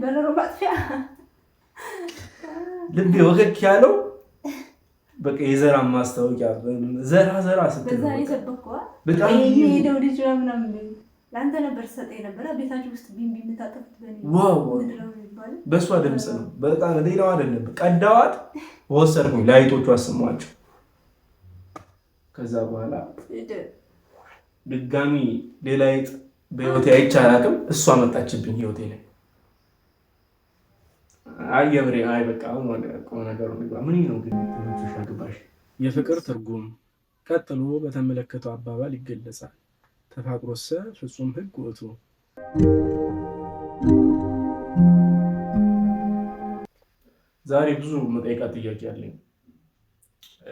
በረሮ ባጥፊያ ልቤ ወከክ ያለው በቃ የዘራ ማስታወቂያ ዘራ ስትል በዛ ይሰበከዋ በጣም ሄደው ልጅ ምናምን ለአንተ ነበር ሰጠኝ ነበር ቤታችሁ ውስጥ ቢምቢ የምታጠፉት ዋው በእሷ ድምፅ ነው። በጣም ሌላው አይደለም። ቀዳዋት ወሰድኩኝ ላይቶቹ አሰማቸው። ከዛ በኋላ ድጋሚ ሌላ አይጥ በህይወቴ አይቻላቅም። እሷ መጣችብኝ ህይወቴ ላይ። አየብሬ አይ በቃ አሁን ወደ ቆመ ነገሩ ነው። ምን ነው ግን ትንሽ አግባሽ የፍቅር ትርጉም ቀጥሎ በተመለከተው አባባል ይገለጻል። ተፋቅሮሰ ፍጹም ህግ ወቱ። ዛሬ ብዙ መጠይቃት ጥያቄ አለኝ።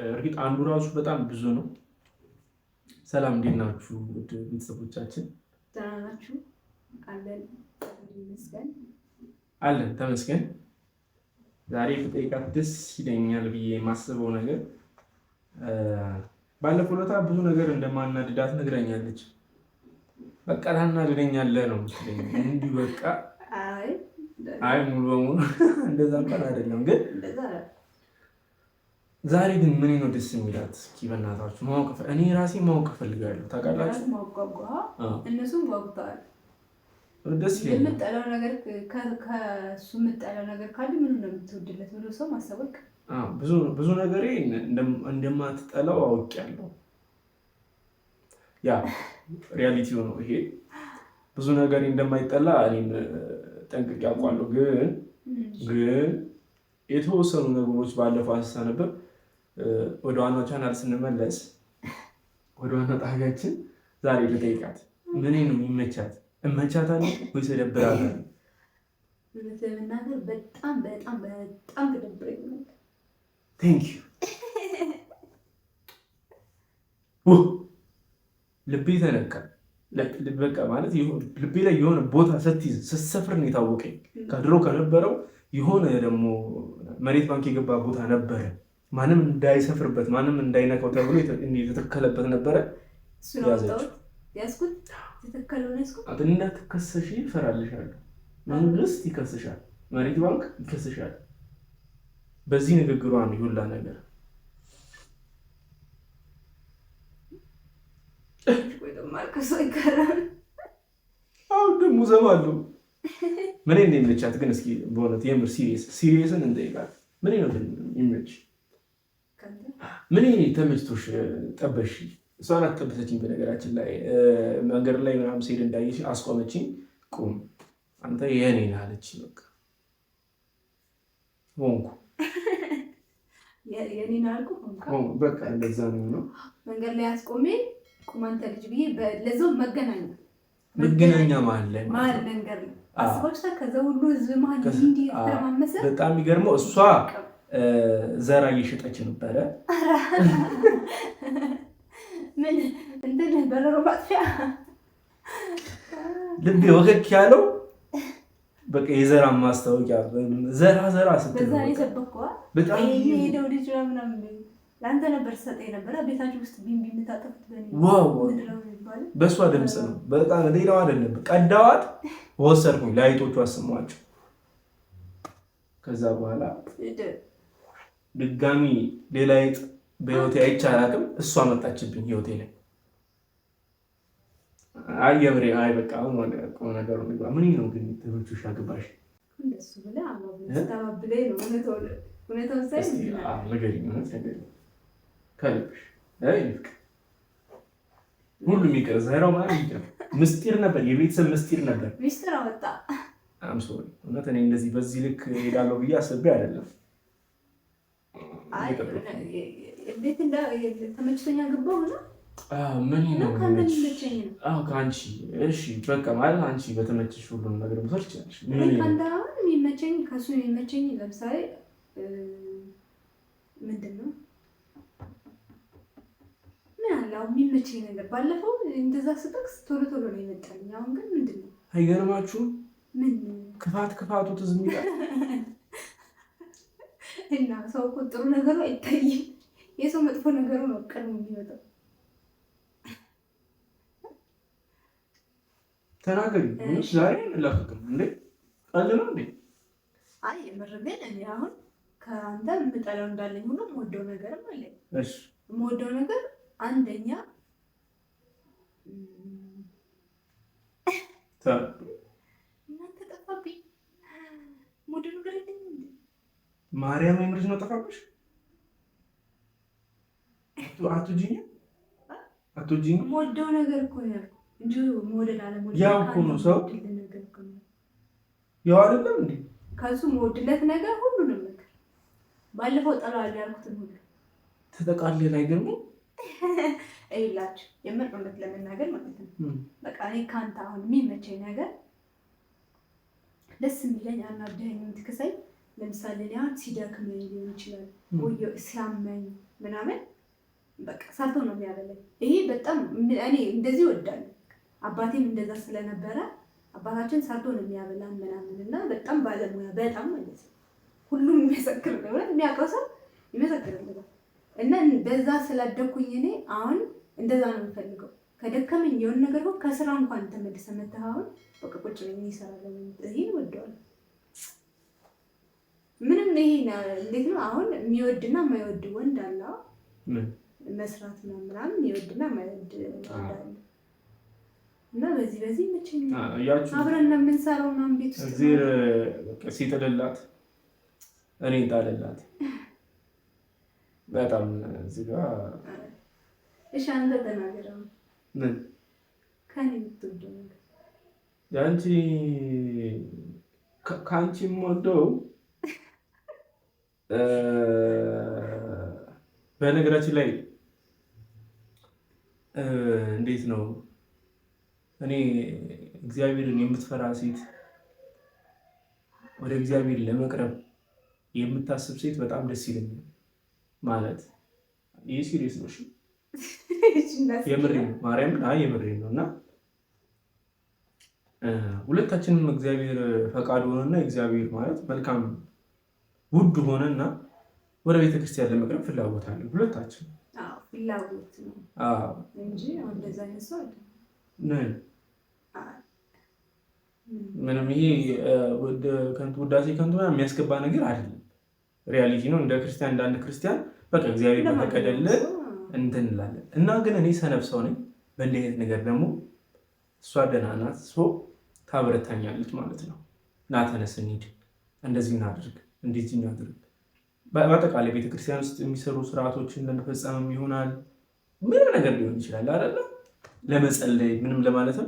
እርግጥ አንዱ ራሱ በጣም ብዙ ነው። ሰላም እንዴት ናችሁ ውድ ቤተሰቦቻችን? ደህና ናችሁ? አለን ተመስገን። ዛሬ መጠይቃት ደስ ይለኛል ብዬ የማስበው ነገር ባለፈው ዕለት ብዙ ነገር እንደማናድዳት ነግራኛለች። በቃ ታናድደኛለህ ነው የምትለኝ። እንዲሁ በቃ አይ ሙሉ በሙሉ እንደዛ እንኳን አይደለም፣ ግን ዛሬ ግን ምን ነው ደስ የሚላት? እስኪ በእናታችሁ ማወቅ እኔ ራሴ ማወቅ እፈልጋለሁ። ታውቃላችሁ እነሱም ጓጉተዋል። ደስ ይላል። የምጠላው ነገር ከእሱ የምጠላው ነገር ካለ ምን ነው የምትወድለት ብሎ ሰው ማሰበቅ ብዙ ነገሬ እንደማትጠላው አውቄያለሁ። ያ ሪያሊቲው ነው ይሄ። ብዙ ነገሬ እንደማይጠላ እኔም ጠንቅቄ አውቃለሁ። ግን የተወሰኑ ነገሮች ባለፈው አንስታ ነበር። ወደ ዋናው ቻናል ስንመለስ ወደ ዋናው ጣቢያችን ዛሬ ልጠይቃት ምን ነው የሚመቻት? እመቻታለሁ ወይስ እደብራታለሁ? ለምናገር በጣም ተደብረኛል። ቴንክ ዩ ልቤ ተነካ። በቃ ማለት ልቤ ላይ የሆነ ቦታ ስትይዝ ስትሰፍር ነው የታወቀኝ። ከድሮ ከነበረው የሆነ ደግሞ መሬት ባንክ የገባ ቦታ ነበረ። ማንም እንዳይሰፍርበት ማንም እንዳይነካው ተብሎ የተተከለበት ነበረ። እንዳትከሰሺ እፈራልሻለሁ። መንግስት ይከስሻል፣ መሬት ባንክ ይከስሻል። በዚህ ንግግሯ ነው ሁላ ነገር። አሁን ደግሞ እሰማለሁ። ምን እንደሚመቻት ግን እስኪ በእውነት የምር ሲሪየስን እንጠይቃት። ምን ነው የሚመች? ምን ተመችቶሽ ጠበሽ? እሷ ናት ጠበሰችኝ። በነገራችን ላይ መንገድ ላይ ምናምን ስሄድ እንዳየሽ አስቆመችኝ። ቁም አንተ የኔ ነህ አለችኝ። በቃ ሆንኩ የኔ ነህ አልኩ ሆንኩ። በቃ እንደዛ ነው። መንገድ ላይ አስቆሜ ቁም አንተ ልጅ ብዬ ለዛው መገናኛ መሀል መንገድ ነው አስቦታ። ከዛ ሁሉ ህዝብ መሀል እንዲህ ተረማመሰ። በጣም የሚገርመው እሷ ዘራ እየሸጠች ነበረ። ምን እንትን በረሮ ባጥፊያ ልቤ ወከክ ያለው በቃ የዘራ ማስታወቂያ ዘራ ስትል በዛ ይሰበከዋ በጣም ሄደው ልጅ ምናምን ለአንተ ነበር ሰጠኝ ነበር ቤታችሁ ውስጥ ቢምቢ የምታጠፉት ዋው በእሷ ድምፅ ነው። በጣም ሌላው አይደለም። ቀዳዋት ወሰድኩኝ ላይቶቹ አሰማቸው። ከዛ በኋላ ድጋሚ ሌላ አይጥ በህይወቴ አይቻላቅም። እሷ መጣችብኝ ህይወቴ ላይ። አየብሬ አይ በቃ አሁን ወደ ቆመ ነገሩ ነው። ምን ነው ግን ትንሽ አግባሽ እንደሱ ብለ አባብለኝ ነው እውነታው ሳይ ነገርኝ ነገር ከልብሽ አይልክ ሁሉም ይቀር ዘራው ማለት ይቀር ምስጢር ነበር። የቤተሰብ ምስጢር ነበር። ምስጢር አወጣ። ሶሪ እውነት እኔ እንደዚህ በዚህ ልክ ሄዳለሁ ብዬ አስቤ አይደለም። እንዴት ተመችቶኛ ገባሁ ነው። ምን ነው ከአንቺ እሺ በቃ ማለት አንቺ በተመቸሽ ሁሉም ነገር መውሰድ ትችላለሽ። የሚመቸኝ ከሱ የሚመቸኝ ለምሳሌ ምንድን ነው ምን አለ አሁን የሚመቸኝ ነገር ባለፈው እንደዛ ስጠቅስ ቶሎ ነው የመጣልኝ። አሁን ግን ምንድን ነው አይገርማችሁም? ምን ክፋቱ ትዝ የሚላል እና ሰው እኮ ጥሩ ነገሩ አይታይም። የሰው መጥፎ ነገሩ ነው ቀድሞ የሚመጣው። ተናገሪ ዛሬ ላፍቅር እንዴ ቀልድ ነው እንዴ? አይ የምር ግን እኔ አሁን ከአንተ የምጠላው እንዳለኝ ሁሉ የምወደው ነገርም አለኝ። እሺ የምወደው ነገር አንደኛ እናንተ ጠፋብኝ። የምወደው ነገር የለኝም እንዴ ማርያም የምርሽ ነው ጠፋብሽ? አትወጂኝ? የምወደው ነገር እኮ ነው ያልኩህ እንጂ መውደድ አለመውደድ ያው እኮ ነው ሰው ያው አይደለም እንዴ? ከሱ መወድለት ነገር ሁሉንም ነገር ባለፈው ጠላዋለሁ ያልኩትን ሁሉ ተጠቃለለ። አይገርምም? ይላችሁ የምር እውነት ለመናገር ማለት ነው። በቃ እኔ ካንተ አሁን የሚመቸኝ ነገር ደስ የሚለኝ አናደኸኝ የምትከሳይ ለምሳሌ አሁን ሲደክመኝ ሊሆን ይችላል ወይ ሲያመኝ ምናምን በቃ ሰርቶ ነው የሚያበላኝ። ይሄ በጣም እኔ እንደዚህ እወዳለሁ። አባቴም እንደዛ ስለነበረ አባታችን ሰርቶ ነው የሚያበላን ምናምን እና በጣም ባለሙያ በጣም ማለት ነው። ሁሉም የሚመሰክር ነው የሚያውቀው ሰው ይመሰክርልኛል። እና በዛ ስላደኩኝ እኔ አሁን እንደዛ ነው የምፈልገው። ከደከመኝ የሆነ ነገር ሆኖ ከስራ እንኳን ተመልሰህ መተህ አሁን በቃ ቁጭ ብዬ እሰራለሁ። ይሄን እወደዋለሁ። ምንም ይሄ እንዴት ነው አሁን የሚወድና የማይወድ ወንድ አለ። መስራት ምናምን የሚወድና የማይወድ ወንድ አለ። እና በዚህ ይመቸኛል። አብረን ነው የምንሰራው ምናምን ቤት ውስጥ እግዜር ሲጥልላት እኔ ጣልላት በጣም እዚህ ጋር። እሺ አንተ ተናገር። ምን ከኔ የምትወደው ነገር? ያንቺ ከአንቺ የምወደው በነገራችን ላይ እንዴት ነው እኔ እግዚአብሔርን የምትፈራ ሴት፣ ወደ እግዚአብሔር ለመቅረብ የምታስብ ሴት በጣም ደስ ይለኛል። ማለት ይህ ሲሪየስ ነው። እሺ የምሬን ነው ማርያም፣ የምሬን ነው። እና ሁለታችንም እግዚአብሔር ፈቃድ ሆነና እግዚአብሔር ማለት መልካም ውድ ሆነና ወደ ቤተክርስቲያን ለመቅረብ ፍላጎት አለ ሁለታችን። ፍላጎት ነው እንጂ እንደዛ አይነት ሰው አይደለም። ምንም ይሄ ውዳሴ ከንቱ የሚያስገባ ነገር አይደለም። ሪያሊቲ ነው። እንደ ክርስቲያን እንዳንድ ክርስቲያን በቃ እግዚአብሔር በፈቀደልን እንትን እንላለን። እና ግን እኔ ሰነፍ ሰው ነኝ። በእንዲህ አይነት ነገር ደግሞ እሷ ደህና ናት፣ ታበረታኛለች ማለት ነው። ና ተነስ እንሂድ፣ እንደዚህ እናድርግ፣ እንደዚህ እናድርግ። በአጠቃላይ ቤተክርስቲያን ውስጥ የሚሰሩ ስርዓቶችን ለመፈጸምም ይሆናል፣ ምንም ነገር ሊሆን ይችላል አይደለ? ለመጸለይ ምንም ለማለትም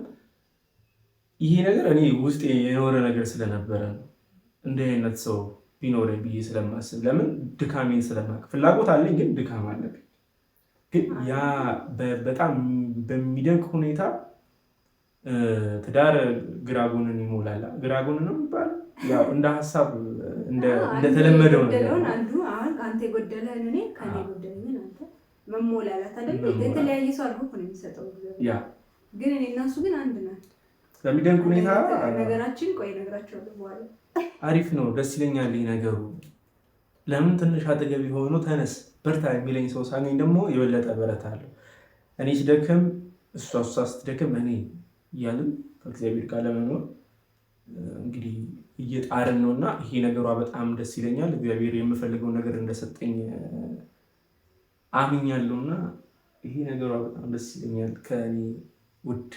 ይሄ ነገር እኔ ውስጥ የኖረ ነገር ስለነበረ ነው። እንዲህ አይነት ሰው ቢኖረኝ ብዬ ስለማስብ፣ ለምን ድካሜን ስለማውቅ፣ ፍላጎት አለኝ ግን ድካም አለብኝ። ግን ያ በጣም በሚደንቅ ሁኔታ ትዳር ግራጎንን ይሞላል። ግራጎንን ነው የሚባለው ያው እንደ ሀሳብ እንደተለመደው ነገር አንዱ አሁን አንተ የጎደለን እኔ ከኔ የጎደለኝን አንተ መሞላላት አይደል? የተለያየ ሰው አድርጎ ነው የሚሰጠው ያ። ግን እኔ እና እሱ ግን አንድ ናት በሚደንቅ ሁኔታ። ነገራችን ቆይ እነግራቸዋለሁ በኋላ። አሪፍ ነው፣ ደስ ይለኛል ይሄ ነገሩ። ለምን ትንሽ አጠገቢ ሆኖ ተነስ በርታ የሚለኝ ሰው ሳገኝ ደግሞ የበለጠ በረታለሁ። እኔ ሲደክም እሷ ስትደክም እኔ እያልን ከእግዚአብሔር ጋር ለመኖር እንግዲህ እየጣርን ነው። እና ይሄ ነገሯ በጣም ደስ ይለኛል። እግዚአብሔር የምፈልገውን ነገር እንደሰጠኝ አምኛለሁ። እና ይሄ ነገሯ በጣም ደስ ይለኛል ከእኔ ውድ።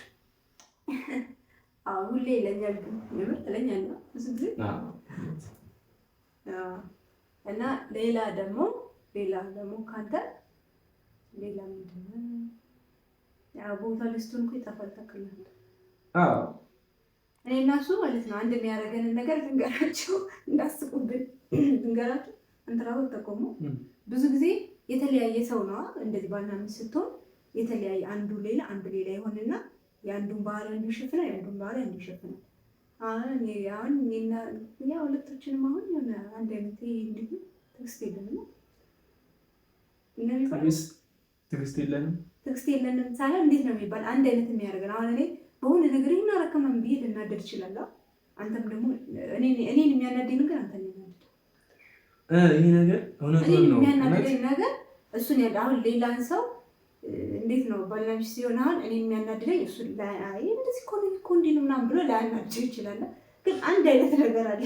ሁሌ ይለኛል፣ ግን የምር ይለኛል ብዙ ጊዜ። እና ሌላ ደግሞ ካንተ ሌላ ምንድን ነው? ያው ቦታ ልስቱን እኮ ይጠፋል ታውቃለህ። እኔ እና እሱ ማለት ነው አንድ የሚያደርገንን ነገር ልንገራቸው እንዳስቁብን ልንገራቸው። እንትራው ተቆሙ ብዙ ብዙ ጊዜ የተለያየ ሰው ነው እንደዚህ ባልና ሚስት ስትሆን የተለያየ አንዱ ሌላ ይሆንና የአንዱን ባህል አንዱ ይሸፍናል፣ የአንዱን ባህል አንዱ ይሸፍናል። አሁን እኔና ያው ሁለታችንም አሁን የሆነ አንድ አይነት እንዴት ነው ትዕግስት የለንም ትዕግስት የለንም ሳይሆን እንዴት ነው የሚባል አንድ አይነት የሚያደርገን። አሁን እኔ በሆነ ነገር ይናረከማም ብዬ ልናደድ እችላለሁ። አንተም ደግሞ እኔን የሚያናደኝ ነገር አንተ ነው የሚያናደድ። ይሄ ነገር እውነት ነው የሚያናደኝ ነገር እሱን ያለ አሁን ሌላን ሰው እንዴት ነው ባልና ሚስት ሲሆን አሁን እኔ የሚያናድደኝ እሱ ላይ እንደዚህ እኮ እንዲህ ነው ምናምን ብሎ ላያናድድ ይችላል። ግን አንድ አይነት ነገር አለ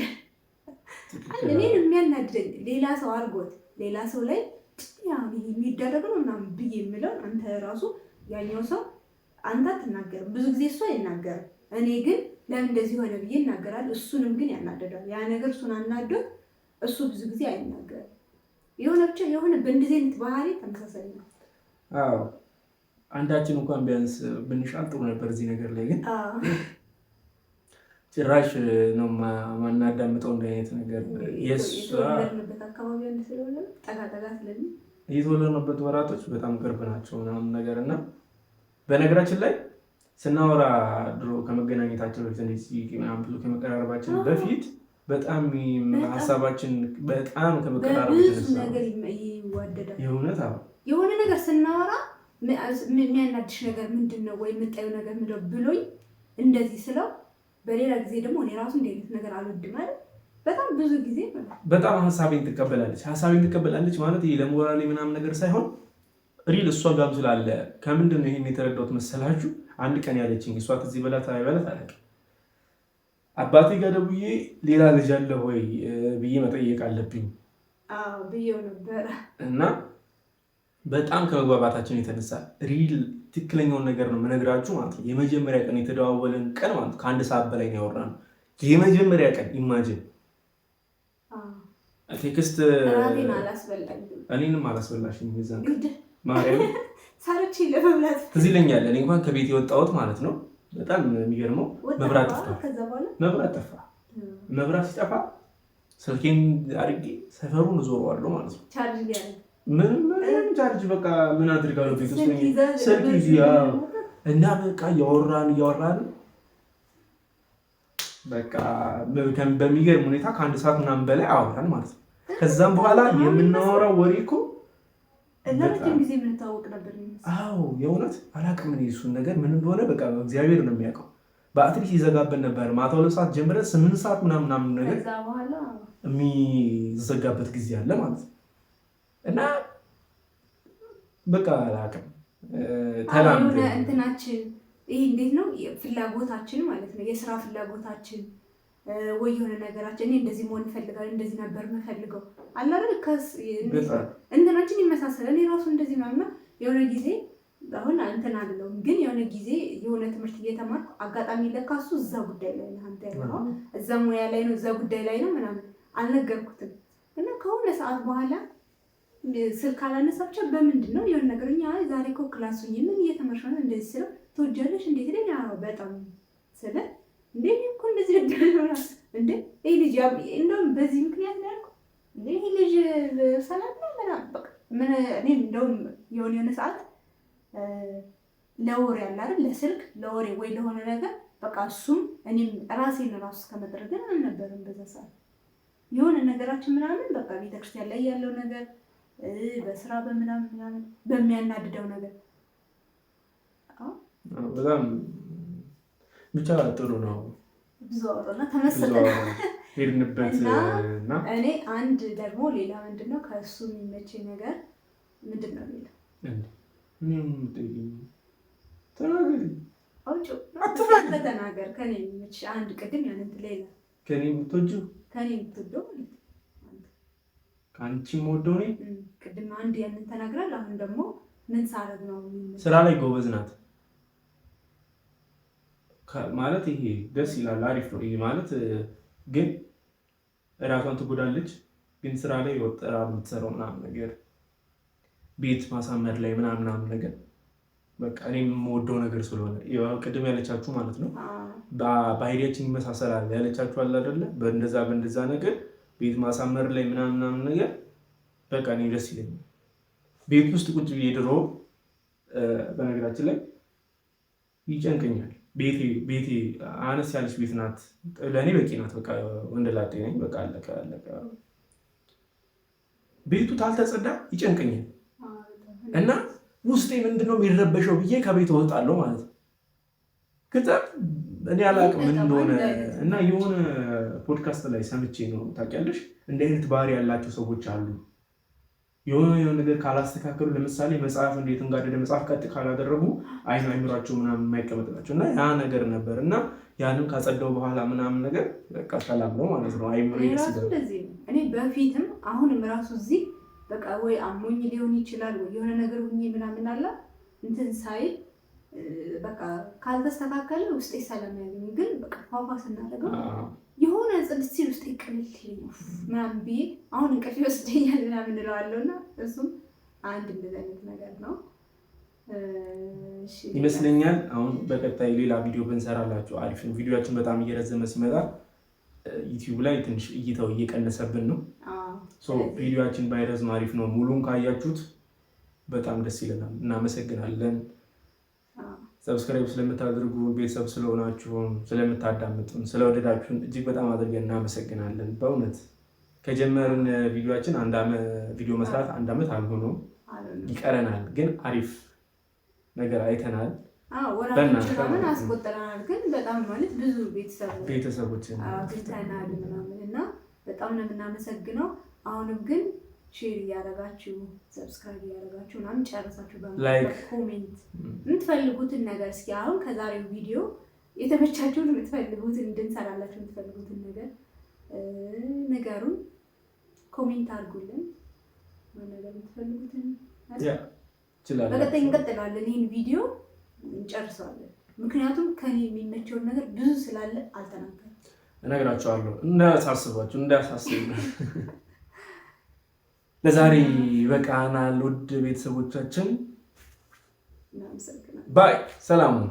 እኔን የሚያናድደኝ ሌላ ሰው አድርጎት ሌላ ሰው ላይ የሚደረግ ነው ምናምን ብዬ የምለው አንተ ራሱ ያኛው ሰው አንተ አትናገርም። ብዙ ጊዜ እሱ አይናገርም። እኔ ግን ለምን እንደዚህ ሆነ ብዬ እናገራለሁ። እሱንም ግን ያናደዳል። ያ ነገር እሱን አናዶት እሱ ብዙ ጊዜ አይናገርም። የሆነ ብቻ የሆነ በእንደዚህ አይነት ባህሪ ተመሳሳይ ነው። አዎ አንዳችን እንኳን ቢያንስ ብንሻል ጥሩ ነበር። እዚህ ነገር ላይ ግን ጭራሽ ነው ማናዳምጠው እንደ አይነት ነገር የተወለድንበት አካባቢ ያለ ስለሆነ ጠጋ ስለሚ የተወለድንበት ወራቶች በጣም ቅርብ ናቸው ምናምን ነገር እና በነገራችን ላይ ስናወራ ድሮ ከመገናኘታችን በፊት እንደዚህ ምናምን ብዙ ከመቀራረባችን በፊት በጣም ሀሳባችን በጣም ከመቀራረባችን ነገር ይዋደዳል። የእውነት የሆነ ነገር ስናወራ የሚያናድሽ ነገር ምንድን ነው ወይ የምታዩ ነገር ምንድን ነው ብሎኝ እንደዚህ ስለው በሌላ ጊዜ ደግሞ እኔ ራሱ እንደ አይነት ነገር አልወድም አይደል? በጣም ብዙ ጊዜ በጣም ሀሳቤን ትቀበላለች ማለት ይሄ ለሞራሌ ምናምን ነገር ሳይሆን ሪል እሷ ጋም ስላለ ከምንድን ነው ይሄን የተረዳሁት መሰላችሁ? አንድ ቀን ያለችኝ እሷ እዚህ በላት አላውቅም። አባቴ ጋር ደውዬ ሌላ ልጅ አለ ወይ ብዬ መጠየቅ አለብኝ ብዬው ነበረ እና በጣም ከመግባባታችን የተነሳ ሪል ትክክለኛውን ነገር ነው የምነግራችሁ ማለት ነው። የመጀመሪያ ቀን የተደዋወለን ቀን ማለት ከ1 ሰዓት በላይ ነው ያወራነው። የመጀመሪያ ቀን ኢማጂን ቴክስት እኔንም አላስበላሽም ይዛን ማርያም ሳርቺ ለመብላት ትዝ ይለኛል። እኔ እንኳን ከቤት የወጣሁት ማለት ነው በጣም የሚገርመው መብራት ጠፋ። መብራት ሲጠፋ ስልኬን አድርጌ ሰፈሩን እዞረዋለሁ ማለት ነው። ምንም ቻርጅ በቃ ምን አድርጋለሁ ቤት ውስጥ ስልክ ይዚያ እና በቃ እያወራን በቃ በሚገርም ሁኔታ ከ1 ሰዓት ምናምን በላይ አወራን ማለት ነው። ከዛም በኋላ የምናወራው ወሬ እኮ ለረጅም ጊዜ የምንታወቅ ነበር። አዎ የእውነት አላውቅም እኔ እሱን ነገር ምን እንደሆነ በቃ እግዚአብሔር ነው የሚያውቀው። በአትሊስት ይዘጋብን ነበር ማታ 2 ሰዓት ጀምረን 8 ሰዓት ምናምን ነገር የሚዘጋበት ጊዜ አለ ማለት ነው። እና በቃ አላውቅም ተላምዶ እንትናችን ይሄ እንዴት ነው ፍላጎታችን ማለት ነው። የስራ ፍላጎታችን ወይ የሆነ ነገራችን እኔ እንደዚህ መሆን እፈልጋለሁ እንደዚህ ነበር የምፈልገው አለ አይደል? እንትናችን ይመሳሰላል። እኔ ራሱ እንደዚህ ምናምን የሆነ ጊዜ አሁን እንትን አይደለሁም ግን የሆነ ጊዜ የሆነ ትምህርት እየተማርኩ አጋጣሚ ለካ እሱ እዛ ጉዳይ ላይ ነው አንተ ያለው እዛ ሙያ ላይ ነው እዛ ጉዳይ ላይ ነው ምናምን አልነገርኩትም። እና ከሆነ ሰዓት በኋላ ስልክ አላነሳቸው በምንድን ነው የሆነ ነገር እኛ ዛሬ እኮ ክላስ ሆኜ ምን እየተመርሽ ነው እንደዚህ ስለው ትወጃለሽ እንዴት ይለኝ። አዎ በጣም ስለ እንዴ እኮ እንደዚህ ነው እንዴ ይሄ ልጅ እንደውም በዚህ ምክንያት ነው ያልኩት እንዴ ይሄ ልጅ ሰላም ነው ምናምን በቃ ምን እኔ እንደውም የሆነ ሰዓት ለወሬ አለ አይደል ለስልክ ለወሬ ወይ ለሆነ ነገር በቃ እሱም እኔም ራሴን ራሱ እስከመጥረግን አልነበረም በዛ ሰዓት የሆነ ነገራችን ምናምን በቃ ቤተክርስቲያን ላይ ያለው ነገር በስራ በምናምን በሚያናድደው ነገር በጣም ብቻ ጥሩ ነው። ብዙ አወራና ተመሰጠን ሄድንበት እና እኔ አንድ ደግሞ ሌላ ምንድነው ከእሱ የሚመቸኝ ነገር ምንድነው ሌላ ተናገር ከኔ የሚመች አንድ ቅድም ያንንት ሌላ ከኔ የምትወጂው ከኔ የምትወደው ከአንቺ የምወደው እኔ ቅድም አንድ ያንን ተናግራል። አሁን ደግሞ ምን ሳረግ ነው ስራ ላይ ጎበዝ ናት ማለት ይሄ ደስ ይላል፣ አሪፍ ነው ይሄ ማለት ግን እራሷን ትጎዳለች። ግን ስራ ላይ ወጥራ የምትሰራው ምናምን ነገር ቤት ማሳመር ላይ ምናምን ነገር በቃ እኔ የምወደው ነገር ስለሆነ ቅድም ያለቻችሁ ማለት ነው ባህሪያችን ይመሳሰላል ያለቻችሁ አለ አይደለ? በእንደዛ ነገር ቤት ማሳመር ላይ ምናምን ነገር በቃ እኔ ደስ ይለኛል። ቤት ውስጥ ቁጭ ብዬ ድሮ በነገራችን ላይ ይጨንቀኛል። ቤቴ አነስ ያለች ቤት ናት፣ ለእኔ በቂ ናት። በቃ ወንድ ላጤ ነኝ። በቃ አለቀ። ቤቱ ታልተጸዳ ይጨንቀኛል እና ውስጤ ምንድነው የሚረበሸው ብዬ ከቤት እወጣለሁ ማለት ነው። ከዛ እኔ አላውቅም ምን እንደሆነ እና የሆነ ፖድካስት ላይ ሰምቼ ነው ታውቂያለሽ፣ እንደ አይነት ባህሪ ያላቸው ሰዎች አሉ። የሆነ ነገር ካላስተካከሉ ለምሳሌ መጽሐፍ እንዴት እንጋደደ መጽሐፍ ቀጥ ካላደረጉ አይምሯቸው ምናምን የማይቀመጥላቸው እና ያ ነገር ነበር እና ያንን ካጸዳው በኋላ ምናምን ነገር በቃ ሰላም ነው ማለት ነው። አይምሮ እንደዚህ ነው። እኔ በፊትም አሁንም ራሱ እዚህ በቃ ወይ አሞኝ ሊሆን ይችላል ወይ የሆነ ነገር ሁኜ ምናምን አላ እንትን ሳይል በቃ ካልተስተካከለ ውስጤ ሰላም ያገኝ። ግን በቃ ፏፏ ስናደርገው የሆነ ጽድት ሲል ውስጤ ቅልል ምናምን ብዬ አሁን እንቅልፍ ይወስደኛል ምናምን እለዋለሁና እሱም አንድ እንደዚህ አይነት ነገር ነው ይመስለኛል። አሁን በቀጣይ ሌላ ቪዲዮ ብንሰራላችሁ አሪፍ ነው። ቪዲዮችን በጣም እየረዘመ ሲመጣ ዩቲዩብ ላይ ትንሽ እይታው እየቀነሰብን ነው። ቪዲዮችን ባይረዝም አሪፍ ነው። ሙሉን ካያችሁት በጣም ደስ ይለናል። እናመሰግናለን። ሰብስክራይብ ስለምታደርጉ ቤተሰብ ስለሆናችሁ ስለምታዳምጡን ስለወደዳችሁን እጅግ በጣም አድርገን እናመሰግናለን። በእውነት ከጀመርን ቪዲዮችን ቪዲዮ መስራት 1 ዓመት አልሆነም፣ ይቀረናል። ግን አሪፍ ነገር አይተናል። ወራቶችን አስቆጥረናል። ግን በጣም ማለት ብዙ ቤተሰቦችን አግኝተናል ምናምን እና በጣም ነው የምናመሰግነው። አሁንም ግን ሼር እያደረጋችሁ ሰብስክራይብ እያደረጋችሁ ምናምን ጨርሳችሁ ኮሜንት የምትፈልጉትን ነገር እስኪ አሁን ከዛሬው ቪዲዮ የተመቻችሁን የምትፈልጉትን እንድንሰራላችሁ የምትፈልጉትን ነገር ነገሩን ኮሜንት አድርጉልን። ነገር የምትፈልጉትን በቀጣይ እንቀጥላለን። ይህን ቪዲዮ እንጨርሰዋለን። ምክንያቱም ከኔ የሚመቸውን ነገር ብዙ ስላለ አልተናገርም። እነግራቸዋለሁ እንዳያሳስቡ። ለዛሬ በቃናል። ውድ ቤተሰቦቻችን ባይ፣ ሰላም ነው።